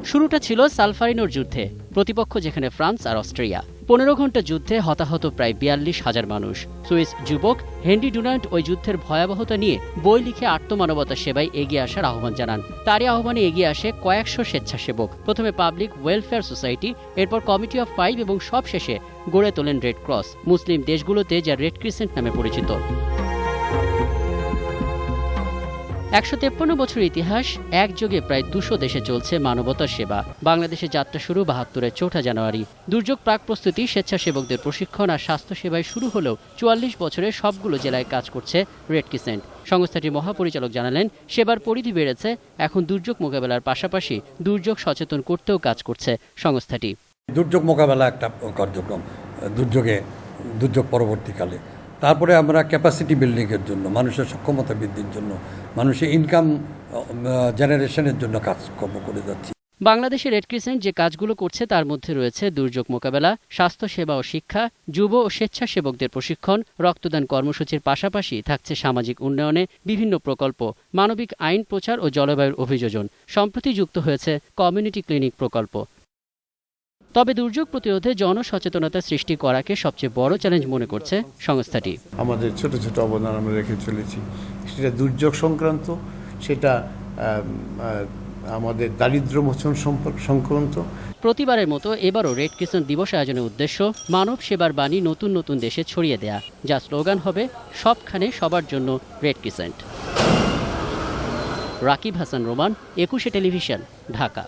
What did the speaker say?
শুরুটা ছিল সালফারিনোর যুদ্ধে, প্রতিপক্ষ যেখানে ফ্রান্স আর অস্ট্রিয়া। 15 ঘন্টা যুদ্ধে হতাহত প্রায় 42,000 মানুষ। সুইস যুবক হেনরি ডুনান্ট ওই যুদ্ধের ভয়াবহতা নিয়ে বই লিখে আত্মমানবতা সেবায় এগিয়ে আসার আহ্বান জানান। তারই আহ্বানে এগিয়ে আসে কয়েকশো স্বেচ্ছাসেবক। প্রথমে পাবলিক ওয়েলফেয়ার সোসাইটি, এরপর কমিটি অফ 5 এবং সবশেষে গড়ে তোলেন রেড ক্রস, মুসলিম দেশগুলোতে যা রেড ক্রিসেন্ট নামে পরিচিত। 153 বছরের ইতিহাস, একযোগে প্রায় 200 দেশে চলছে মানবতার সেবা। বাংলাদেশে যাত্রা শুরু 72-এর 4 জানুয়ারি। দুর্যোগ প্রাক প্রস্তুতি, স্বেচ্ছাসেবকদের প্রশিক্ষণ আর স্বাস্থ্যসেবায় শুরু হলেও 44 বছরে সবগুলো জেলায় কাজ করছে রেড ক্রিসেন্ট। সংস্থাটির মহাপরিচালক জানালেন, সেবার পরিধি বেড়েছে, এখন দুর্যোগ মোকাবেলার পাশাপাশি দুর্যোগ সচেতন করতেও কাজ করছে সংস্থাটি। দুর্যোগ মোকাবেলা একটা কার্যক্রম, দুর্যোগ পরবর্তীকালে। তারপরে আমরা ক্যাপাসিটি বিল্ডিংয়ের জন্য, মানুষের সক্ষমতা বৃদ্ধির জন্য, মানুষের ইনকাম জেনারেশনের জন্য কাজকর্ম করে যাচ্ছি। বাংলাদেশে রেড ক্রিসেন্ট যে কাজগুলো করছে তার মধ্যে রয়েছে দুর্যোগ মোকাবেলা, স্বাস্থ্যসেবা ও শিক্ষা, যুব ও স্বেচ্ছাসেবকদের প্রশিক্ষণ, রক্তদান কর্মসূচির পাশাপাশি থাকছে সামাজিক উন্নয়নে বিভিন্ন প্রকল্প, মানবিক আইন প্রচার ও জলবায়ুর অভিযোজন। সম্প্রতি যুক্ত হয়েছে কমিউনিটি ক্লিনিক প্রকল্প। তবে দুর্যোগ প্রতিরোধে জনসচেতনতা সৃষ্টি করাকে সবচেয়ে বড় চ্যালেঞ্জ মনে করছে সংস্থাটি। আমাদের ছোট ছোট অবদান আমরা রেখে চলেছি, সেটা দুর্যোগ সংক্রান্ত, সেটা আমাদের দারিদ্র্য মোচন সংক্রান্ত। প্রতিবারের মতো এবারও রেড ক্রিসেন্ট দিবস আয়োজনের উদ্দেশ্য মানব সেবার বাণী নতুন নতুন দেশে ছড়িয়ে দেয়া, যা স্লোগান হবে সবখানে সবার জন্য red crescent. Rakib Hasan Roman, 21 television, Dhaka.